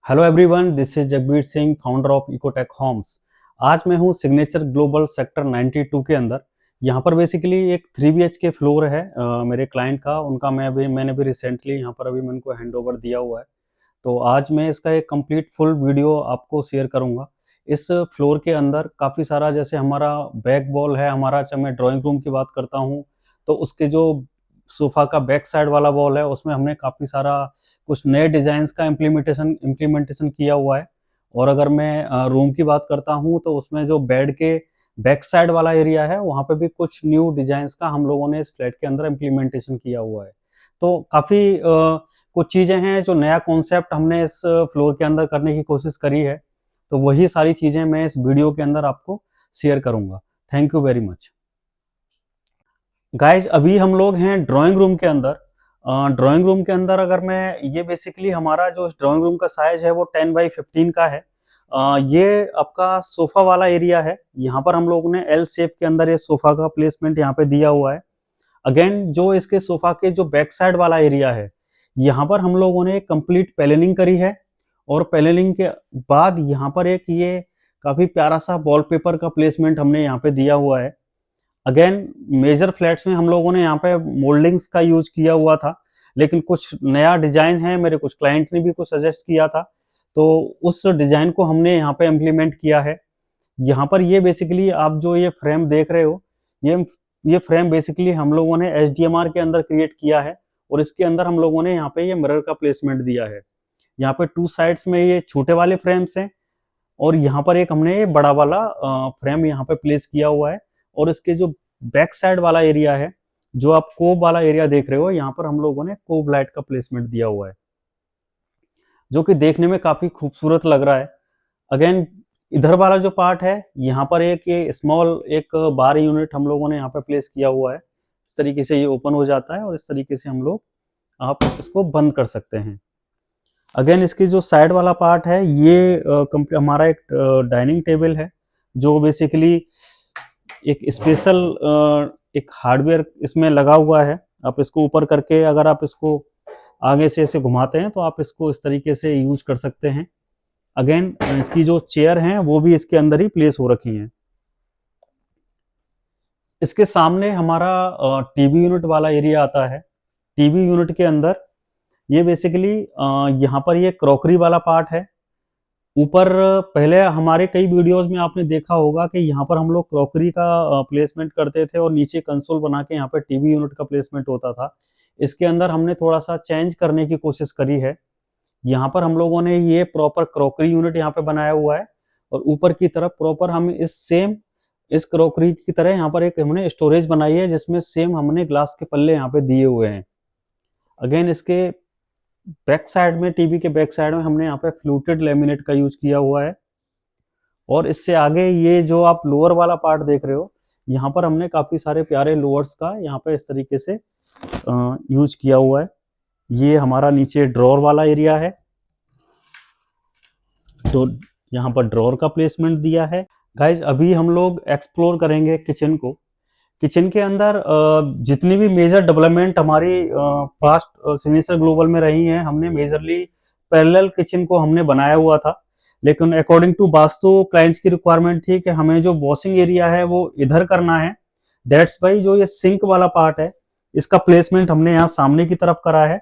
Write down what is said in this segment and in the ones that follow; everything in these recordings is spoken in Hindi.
Hello everyone, this is Jagbir Singh, founder of Ecotech homes. आज मैं हूं सिग्नेचर ग्लोबल सेक्टर 92 के अंदर। यहां पर बेसिकली एक 3 BHK फ्लोर है मेरे क्लाइंट का। उनका मैंने भी रिसेंटली यहां पर अभी मैं उनको हैंड ओवर दिया हुआ है। तो आज मैं इसका एक कंप्लीट फुल वीडियो आपको शेयर करूंगा। इस फ्लोर के अंदर काफ़ी सारा, जैसे हमारा बैक वॉल है हमारा, चाहे मैं ड्राइंग रूम की बात करता हूँ तो उसके जो सोफ़ा का बैक साइड वाला वॉल है उसमें हमने काफ़ी सारा कुछ नए डिज़ाइंस का इम्प्लीमेंटेशन किया हुआ है। और अगर मैं रूम की बात करता हूँ तो उसमें जो बेड के बैक साइड वाला एरिया है वहाँ पे भी कुछ न्यू डिज़ाइंस का हम लोगों ने इस फ्लैट के अंदर इम्प्लीमेंटेशन किया हुआ है। तो काफ़ी कुछ चीज़ें हैं जो नया कॉन्सेप्ट हमने इस फ्लोर के अंदर करने की कोशिश करी है। तो वही सारी चीज़ें मैं इस वीडियो के अंदर आपको शेयर करूँगा। Thank you very much. Guys अभी हम लोग हैं ड्राइंग रूम के अंदर। ड्राइंग रूम के अंदर अगर मैं ये बेसिकली हमारा जो ड्राइंग रूम का साइज है वो 10x15 का है। ये आपका सोफा वाला एरिया है। यहाँ पर हम लोगों ने एल शेप के अंदर ये सोफा का प्लेसमेंट यहाँ पे दिया हुआ है। अगेन जो इसके सोफा के जो बैक साइड वाला एरिया है यहाँ पर हम लोगों ने कंप्लीट पैनलिंग करी है। और पैनलिंग के बाद यहाँ पर एक ये काफी प्यारा सा वॉलपेपर का प्लेसमेंट हमने यहाँ पे दिया हुआ है। अगेन मेजर फ्लैट्स में हम लोगों ने यहाँ पे मोल्डिंग्स का यूज किया हुआ था, लेकिन कुछ नया डिजाइन है, मेरे कुछ क्लाइंट ने भी कुछ सजेस्ट किया था तो उस डिजाइन को हमने यहाँ पे इम्प्लीमेंट किया है। यहाँ पर ये बेसिकली आप जो ये फ्रेम देख रहे हो, ये फ्रेम बेसिकली हम लोगों ने HDMR के अंदर क्रिएट किया है। और इसके अंदर हम लोगों ने यहाँ पे ये मिरर का प्लेसमेंट दिया है। यहाँ पे 2 साइड्स में ये छोटे वाले फ्रेम्स हैं और यहाँ पर एक हमने ये बड़ा वाला फ्रेम यहाँ पे प्लेस किया हुआ है। और इसके जो बैक साइड वाला एरिया है, जो आप कोब वाला एरिया देख रहे हो, यहाँ पर हम लोगों ने कोब लाइट का प्लेसमेंट दिया हुआ है, जो कि देखने में काफी खूबसूरत लग रहा है। अगेन इधर वाला जो पार्ट है यहाँ पर एक ये स्मॉल एक बार यूनिट हम लोगों ने यहाँ पे प्लेस किया हुआ है। इस तरीके से ये ओपन हो जाता है और इस तरीके से हम लोग आप इसको बंद कर सकते हैं। अगेन इसकी जो साइड वाला पार्ट है ये हमारा एक डाइनिंग टेबल है, जो बेसिकली एक स्पेशल एक हार्डवेयर इसमें लगा हुआ है। आप इसको ऊपर करके अगर आप इसको आगे से ऐसे घुमाते हैं तो आप इसको इस तरीके से यूज कर सकते हैं। अगेन इसकी जो चेयर हैं वो भी इसके अंदर ही प्लेस हो रखी हैं। इसके सामने हमारा टीवी यूनिट वाला एरिया आता है। टीवी यूनिट के अंदर ये बेसिकली यहाँ पर ये क्रॉकरी वाला पार्ट है। ऊपर पहले हमारे कई वीडियोस में आपने देखा होगा कि यहाँ पर हम लोग क्रॉकरी का प्लेसमेंट करते थे और नीचे कंसोल बना के यहाँ पर टीवी यूनिट का प्लेसमेंट होता था। इसके अंदर हमने थोड़ा सा चेंज करने की कोशिश करी है। यहाँ पर हम लोगों ने ये प्रॉपर क्रॉकरी यूनिट यहाँ पे बनाया हुआ है और ऊपर की तरफ प्रॉपर हम इस क्रॉकरी की तरह यहाँ पर एक हमने स्टोरेज बनाई है, जिसमें सेम हमने ग्लास के पल्ले यहाँ पे दिए हुए हैं। अगेन इसके बैक साइड में, टीवी के बैक साइड में हमने यहाँ पे फ्लूटेड लेमिनेट का यूज किया हुआ है। और इससे आगे ये जो आप लोअर वाला पार्ट देख रहे हो, यहाँ पर हमने काफी सारे प्यारे लोअर्स का यहाँ पे इस तरीके से यूज किया हुआ है। ये हमारा नीचे ड्रॉर वाला एरिया है, तो यहाँ पर ड्रॉर का प्लेसमेंट दिया है। गाइज अभी हम लोग एक्सप्लोर करेंगे किचन को। किचन के अंदर जितनी भी मेजर डेवलपमेंट हमारी पास्ट सिग्नेचर ग्लोबल में रही हैं, हमने मेजरली पैरेलल किचन को हमने बनाया हुआ था। लेकिन अकॉर्डिंग टू वास्तु क्लाइंट्स की रिक्वायरमेंट थी कि हमें जो वॉशिंग एरिया है वो इधर करना है। दैट्स वाई जो ये सिंक वाला पार्ट है इसका प्लेसमेंट हमने यहाँ सामने की तरफ करा है।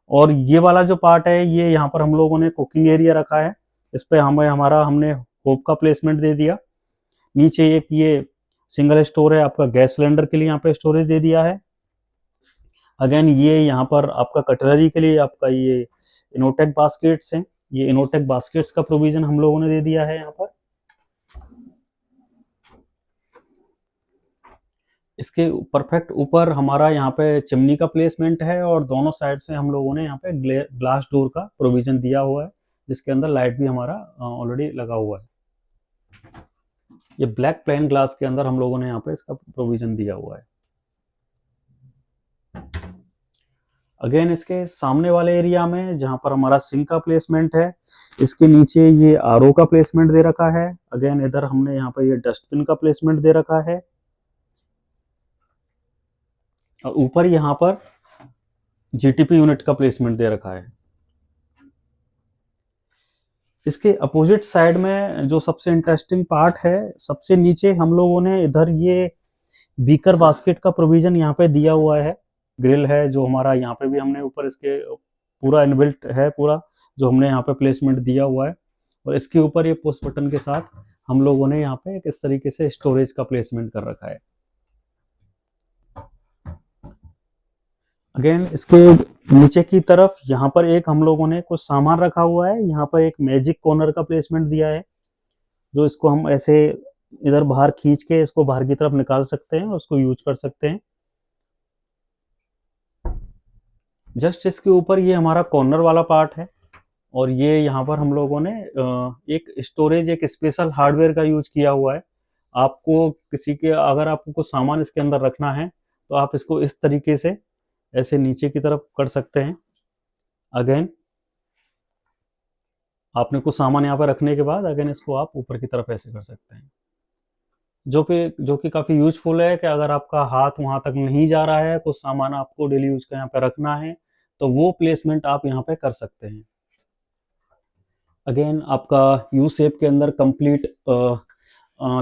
और ये वाला जो पार्ट है ये यहाँ पर हम लोगों ने कुकिंग एरिया रखा है। इस पे हमने होप का प्लेसमेंट दे दिया। नीचे एक ये सिंगल स्टोर है, आपका गैस सिलेंडर के लिए यहाँ पे स्टोरेज दे दिया है। अगेन ये यहाँ पर आपका कटलरी के लिए आपका ये इनोटेक बास्केट्स हैं। ये इनोटेक बास्केट्स का प्रोविजन हम लोगों ने दे दिया है यहाँ पर। इसके परफेक्ट ऊपर हमारा यहाँ पे चिमनी का प्लेसमेंट है और दोनों साइड्स में हम लोगों ने यहाँ पे ग्लास डोर का प्रोविजन दिया हुआ है, जिसके अंदर लाइट भी हमारा ऑलरेडी लगा हुआ है। ये ब्लैक प्लेन ग्लास के अंदर हम लोगों ने यहाँ पे इसका प्रोविजन दिया हुआ है। अगेन इसके सामने वाले एरिया में जहां पर हमारा सिंक का प्लेसमेंट है, इसके नीचे ये आरओ का प्लेसमेंट दे रखा है। अगेन इधर हमने यहाँ पर ये डस्टबिन का प्लेसमेंट दे रखा है और ऊपर यहाँ पर जीटीपी यूनिट का प्लेसमेंट दे रखा है। इसके अपोजिट साइड में जो सबसे इंटरेस्टिंग पार्ट है, सबसे नीचे हम लोगों ने इधर ये बीकर बास्केट का प्रोविजन यहाँ पे दिया हुआ है। ग्रिल है जो हमारा, यहाँ पे भी हमने ऊपर इसके पूरा इनबिल्ट है, पूरा जो हमने यहाँ पे प्लेसमेंट दिया हुआ है। और इसके ऊपर ये पुश बटन के साथ हम लोगों ने यहाँ पे इस तरीके से स्टोरेज का प्लेसमेंट कर रखा है। अगेन इसके नीचे की तरफ यहाँ पर एक हम लोगों ने कुछ सामान रखा हुआ है। यहाँ पर एक मैजिक कॉर्नर का प्लेसमेंट दिया है, जो इसको हम ऐसे इधर बाहर खींच के इसको बाहर की तरफ निकाल सकते हैं और उसको यूज कर सकते हैं। जस्ट इसके ऊपर ये हमारा कॉर्नर वाला पार्ट है, और ये यहाँ पर हम लोगों ने एक स्टोरेज, एक स्पेशल हार्डवेयर का यूज किया हुआ है। आपको किसी के अगर आपको कुछ सामान इसके अंदर रखना है तो आप इसको इस तरीके से ऐसे नीचे की तरफ कर सकते हैं। अगेन आपने कुछ सामान यहाँ पर रखने के बाद अगेन इसको आप ऊपर की तरफ ऐसे कर सकते हैं, जो कि काफ़ी यूजफुल है कि अगर आपका हाथ वहाँ तक नहीं जा रहा है, कुछ सामान आपको डेली यूज का यहाँ पे रखना है, तो वो प्लेसमेंट आप यहाँ पे कर सकते हैं। अगेन आपका यू शेप के अंदर कंप्लीट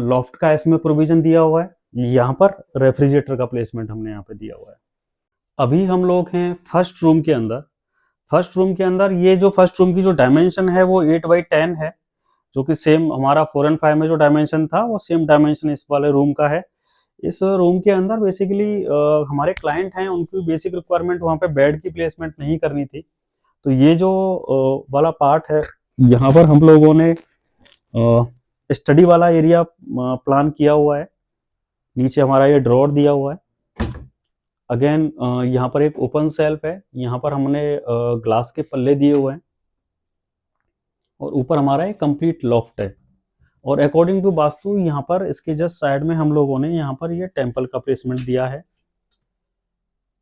लॉफ्ट का इसमें प्रोविजन दिया हुआ है। यहाँ पर रेफ्रिजरेटर का प्लेसमेंट हमने यहाँ पे दिया हुआ है। अभी हम लोग हैं फर्स्ट रूम के अंदर। फर्स्ट रूम के अंदर ये जो फर्स्ट रूम की जो डायमेंशन है वो 8x10 है, जो कि सेम हमारा 4 and 5 में जो डायमेंशन था वो सेम डायमेंशन इस वाले रूम का है। इस रूम के अंदर बेसिकली हमारे क्लाइंट हैं, उनकी बेसिक रिक्वायरमेंट वहाँ पे बेड की प्लेसमेंट नहीं करनी थी, तो ये जो वाला पार्ट है यहाँ पर हम लोगों ने स्टडी वाला एरिया प्लान किया हुआ है। नीचे हमारा ये ड्रॉर दिया हुआ है। अगेन यहाँ पर एक ओपन सेल्फ है, यहाँ पर हमने ग्लास के पल्ले दिए हुए हैं, और ऊपर हमारा एक कंप्लीट लॉफ्ट है। और अकॉर्डिंग टू वास्तु यहाँ पर इसके जस्ट साइड में हम लोगों ने यहाँ पर ये टेम्पल का प्लेसमेंट दिया है,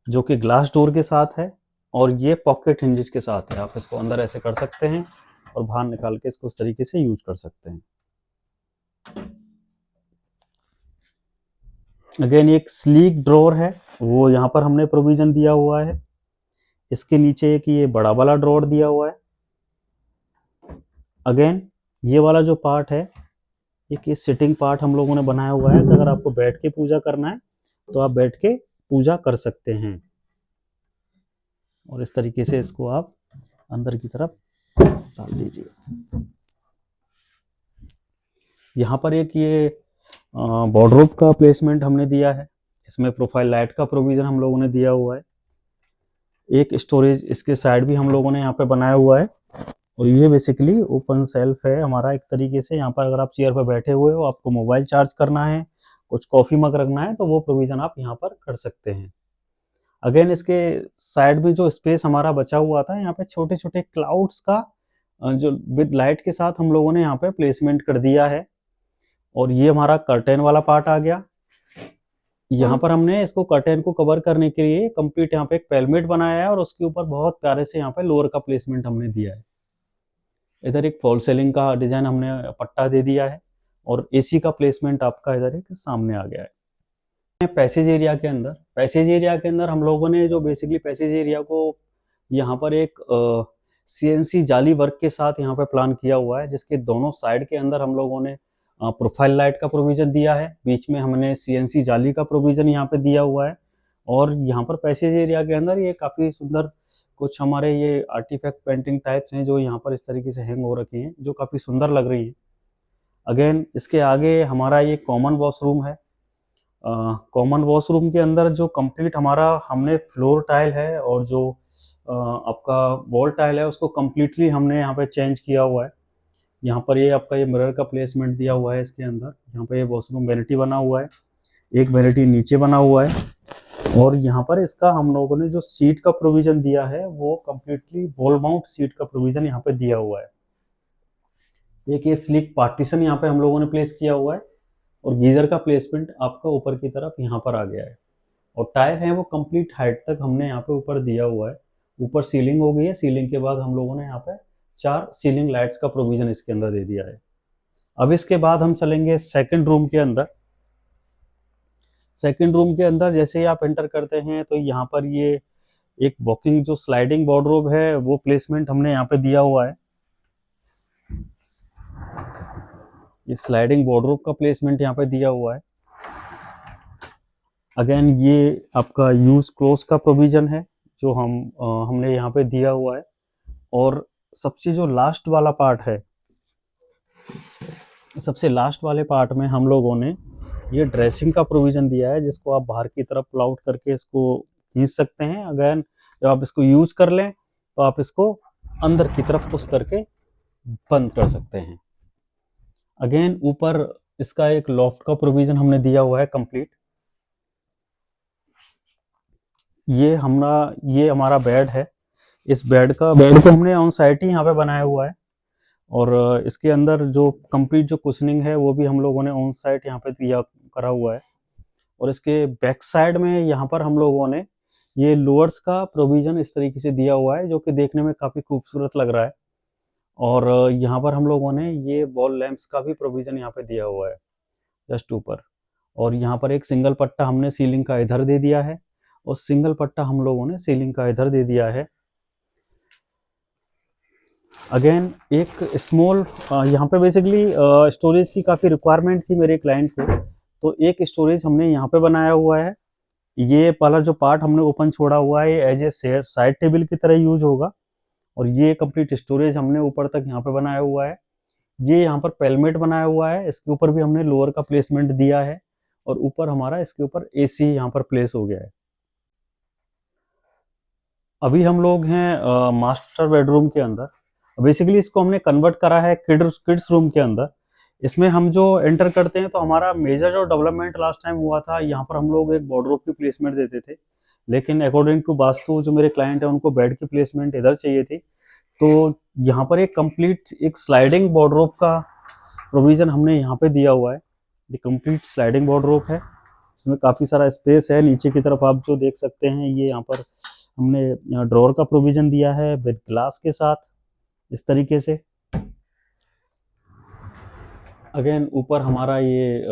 जो कि ग्लास डोर के साथ है, और ये पॉकेट हिंजेस के साथ है। आप इसको अंदर ऐसे कर सकते हैं और बाहर निकाल के इसको इस तरीके से यूज कर सकते हैं। अगेन एक स्लीक ड्रॉर है, वो यहाँ पर हमने प्रोविजन दिया हुआ है। इसके नीचे एक ये बड़ा वाला ड्रॉर दिया हुआ है। अगेन ये वाला जो पार्ट है, एक ये सिटिंग पार्ट हम लोगों ने बनाया हुआ है, तो अगर आपको बैठ के पूजा करना है तो आप बैठ के पूजा कर सकते हैं। और इस तरीके से इसको आप अंदर की तरफ डाल दीजिए। यहाँ पर एक ये वार्डरोब का प्लेसमेंट हमने दिया है, इसमें प्रोफाइल लाइट का प्रोविजन हम लोगों ने दिया हुआ है। एक स्टोरेज इसके साइड भी हम लोगों ने यहाँ पे बनाया हुआ है, और ये बेसिकली ओपन सेल्फ है हमारा एक तरीके से। यहाँ पर अगर आप चेयर पर बैठे हुए हो, आपको मोबाइल चार्ज करना है, कुछ कॉफी मग रखना है, तो वो प्रोविजन आप यहाँ पर कर सकते हैं। अगेन इसके साइड में जो स्पेस हमारा बचा हुआ था, यहाँ पे छोटे छोटे क्लाउड्स का जो विद लाइट के साथ हम लोगों ने यहाँ पे प्लेसमेंट कर दिया है। और ये हमारा कर्टेन वाला पार्ट आ गया। यहाँ पर हमने इसको कर्टेन को कवर करने के लिए कंप्लीट यहाँ पे एक पेलमेट बनाया है, और उसके ऊपर बहुत प्यारे से यहाँ पे लोअर का प्लेसमेंट हमने दिया है। इधर एक फॉल सीलिंग का डिजाइन हमने पट्टा दे दिया है, और एसी का प्लेसमेंट आपका इधर एक सामने आ गया है। पैसेज एरिया के अंदर हम लोगों ने जो बेसिकली पैसेज एरिया को यहाँ पर एक सीएनसी जाली वर्क के साथ यहाँ पे प्लान किया हुआ है, जिसके दोनों साइड के अंदर हम लोगों ने प्रोफाइल लाइट का प्रोविजन दिया है। बीच में हमने सीएनसी जाली का प्रोविजन यहाँ पे दिया हुआ है, और यहाँ पर पैसेज एरिया के अंदर ये काफ़ी सुंदर कुछ हमारे ये आर्टिफैक्ट पेंटिंग टाइप्स हैं, जो यहाँ पर इस तरीके से हैंग हो रखी हैं, जो काफ़ी सुंदर लग रही हैं। अगेन इसके आगे हमारा ये कॉमन वॉशरूम है। कॉमन वॉशरूम के अंदर जो कंप्लीट हमारा हमने फ्लोर टाइल है और जो आपका वॉल टाइल है, उसको कम्प्लीटली हमने यहाँ पे चेंज किया हुआ है। यहाँ पर ये आपका ये मिरर का प्लेसमेंट दिया हुआ है इसके अंदर। यहाँ पे ये वॉशरूम वैनिटी बना हुआ है, एक वैनिटी नीचे बना हुआ है, और यहाँ पर इसका हम लोगों ने जो सीट का प्रोविजन दिया है वो कम्प्लीटली वॉल माउंट सीट का प्रोविजन यहाँ पे दिया हुआ है। एक ये स्लिक पार्टीशन यहाँ पे हम लोगों ने प्लेस किया हुआ है, और गीजर का प्लेसमेंट आपका ऊपर की तरफ यहाँ पर आ गया है, और टायर है वो कंप्लीट हाइट तक हमने यहाँ पे ऊपर दिया हुआ है। ऊपर सीलिंग हो गई है, सीलिंग के बाद हम लोगों ने यहाँ पे 4 सीलिंग लाइट्स का प्रोविजन इसके अंदर दे दिया है। अब इसके बाद हम चलेंगे सेकंड रूम के अंदर। सेकंड रूम के अंदर जैसे ही आप एंटर करते हैं तो यहाँ पर ये एक वॉकिंग जो स्लाइडिंग वार्डरोब है वो प्लेसमेंट हमने यहाँ पे दिया हुआ है। ये स्लाइडिंग वार्डरोब का प्लेसमेंट यहाँ पे दिया हुआ है। अगेन ये आपका यूज क्लोज का प्रोविजन है जो हमने यहाँ पे दिया हुआ है। और सबसे जो लास्ट वाला पार्ट है, सबसे लास्ट वाले पार्ट में हम लोगों ने ये ड्रेसिंग का प्रोविजन दिया है, जिसको आप बाहर की तरफ पुल आउट करके इसको खींच सकते हैं। अगेन जब आप इसको यूज कर लें तो आप इसको अंदर की तरफ पुश करके बंद कर सकते हैं। अगेन ऊपर इसका एक लॉफ्ट का प्रोविजन हमने दिया हुआ है कंप्लीट। ये हमारा बेड है। इस बेड को हमने ऑन साइट ही यहाँ पे बनाया हुआ है। और इसके अंदर जो कंप्लीट जो कुशनिंग है वो भी हम लोगों ने ऑन साइट यहाँ पे दिया करा हुआ है। और इसके बैक साइड में यहाँ पर हम लोगों ने ये लोअर्स का प्रोविजन इस तरीके से दिया हुआ है, जो कि देखने में काफ़ी खूबसूरत लग रहा है। और यहाँ पर हम लोगों ने ये वॉल लैंप्स का भी प्रोविजन यहाँ पे दिया हुआ है जस्ट ऊपर। और यहाँ पर एक सिंगल पट्टा हमने सीलिंग का इधर दे दिया है और सिंगल पट्टा हम लोगों ने सीलिंग का इधर दे दिया है। अगेन एक स्मॉल यहाँ पे बेसिकली स्टोरेज की काफ़ी रिक्वायरमेंट थी मेरे क्लाइंट को, तो एक स्टोरेज हमने यहाँ पे बनाया हुआ है। ये वाला जो पार्ट हमने ओपन छोड़ा हुआ है ये एज ए साइड टेबल की तरह यूज होगा। और ये कंप्लीट स्टोरेज हमने ऊपर तक यहाँ पे बनाया हुआ है। ये यहाँ पर पेलमेट बनाया हुआ है, इसके ऊपर भी हमने लोअर का प्लेसमेंट दिया है। और ऊपर हमारा इसके ऊपर एसी यहाँ पर प्लेस हो गया है। अभी हम लोग हैं मास्टर बेडरूम के अंदर। बेसिकली इसको हमने कन्वर्ट करा है किड्स रूम के अंदर। इसमें हम जो एंटर करते हैं तो हमारा मेजर जो डेवलपमेंट लास्ट टाइम हुआ था, यहाँ पर हम लोग एक वार्डरोब की प्लेसमेंट देते थे, लेकिन अकॉर्डिंग टू वास्तु जो मेरे क्लाइंट है उनको बेड की प्लेसमेंट इधर चाहिए थी। तो यहाँ पर एक कंप्लीट एक स्लाइडिंग वार्डरोब का प्रोविजन हमने यहाँ पे दिया हुआ है। ये कंप्लीट स्लाइडिंग वार्डरोब है, इसमें काफ़ी सारा स्पेस है। नीचे की तरफ आप जो देख सकते हैं ये यहाँ पर हमने ड्रॉअर का प्रोविजन दिया है विद ग्लास के साथ इस तरीके से। अगेन ऊपर हमारा ये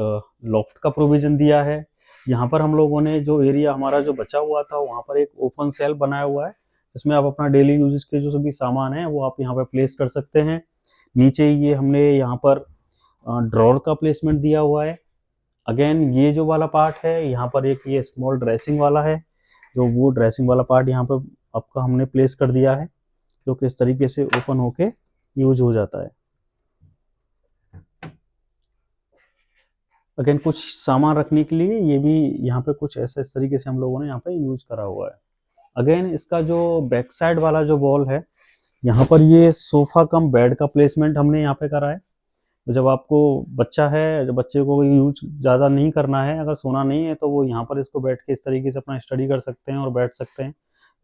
लॉफ्ट का प्रोविजन दिया है। यहाँ पर हम लोगों ने जो एरिया हमारा जो बचा हुआ था वहाँ पर एक ओपन सेल बनाया हुआ है, इसमें आप अपना डेली यूजेस के जो सभी सामान है वो आप यहाँ पर प्लेस कर सकते हैं। नीचे ये हमने यहाँ पर ड्रॉअर का प्लेसमेंट दिया हुआ है। अगेन ये जो वाला पार्ट है यहाँ पर एक ये स्मॉल ड्रेसिंग वाला है, जो वो ड्रेसिंग वाला पार्ट यहाँ पर आपका हमने प्लेस कर दिया है, जो कि इस तरीके से ओपन होके यूज हो जाता है। अगेन कुछ सामान रखने के लिए ये भी यहाँ पे कुछ ऐसा इस तरीके से हम लोगों ने यहाँ पे यूज करा हुआ है। अगेन इसका जो बैक साइड वाला जो वॉल है यहाँ पर ये सोफा कम बेड का प्लेसमेंट हमने यहाँ पे करा है। जब आपको बच्चा है, जब बच्चे को यूज ज़्यादा नहीं करना है, अगर सोना नहीं है तो वो यहाँ पर इसको बैठ के इस तरीके से अपना स्टडी कर सकते हैं और बैठ सकते हैं।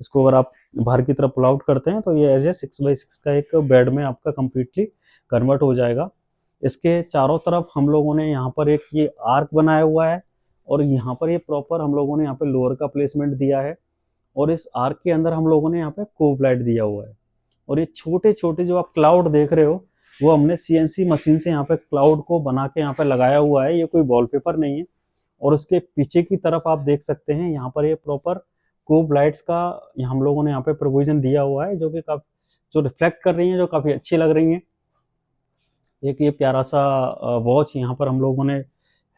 इसको अगर आप बाहर की तरफ पुल आउट करते हैं तो ये एज ए 6x6 का एक बेड में आपका कम्प्लीटली कन्वर्ट हो जाएगा। इसके चारों तरफ हम लोगों ने यहाँ पर एक ये आर्क बनाया हुआ है और यहाँ पर ये प्रॉपर हम लोगों ने यहाँ पे लोअर का प्लेसमेंट दिया है। और इस आर्क के अंदर हम लोगों ने यहाँ पे कोव लाइट दिया हुआ है। और ये छोटे छोटे जो आप क्लाउड देख रहे हो वो हमने CNC मशीन से यहाँ पे क्लाउड को बना के यहाँ पे लगाया हुआ है, ये कोई वॉलपेपर नहीं है। और उसके पीछे की तरफ आप देख सकते हैं यहाँ पर ये प्रॉपर कोव लाइट्स का हम लोगों ने यहाँ पे प्रोविजन दिया हुआ है, जो कि जो रिफ्लेक्ट कर रही हैं, जो काफ़ी अच्छी लग रही हैं। एक ये प्यारा सा वॉच यहाँ पर हम लोगों ने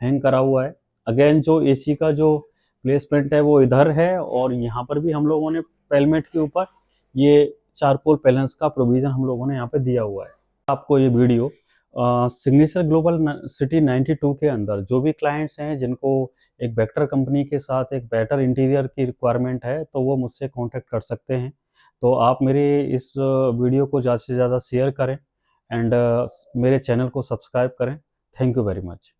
हैंग करा हुआ है। अगेन जो AC का जो प्लेसमेंट है वो इधर है। और यहाँ पर भी हम लोगों ने पेलमेट के ऊपर ये चारकोल पैनल्स का प्रोविजन हम लोगों ने यहाँ पे दिया हुआ है। आपको ये वीडियो सिग्नेचर ग्लोबल सिटी 92 के अंदर जो भी क्लाइंट्स हैं जिनको एक वेक्टर कंपनी के साथ एक बेटर इंटीरियर की रिक्वायरमेंट है तो वो मुझसे कांटेक्ट कर सकते हैं। तो आप मेरे इस वीडियो को ज़्यादा से ज़्यादा शेयर करें एंड मेरे चैनल को सब्सक्राइब करें। Thank you very much.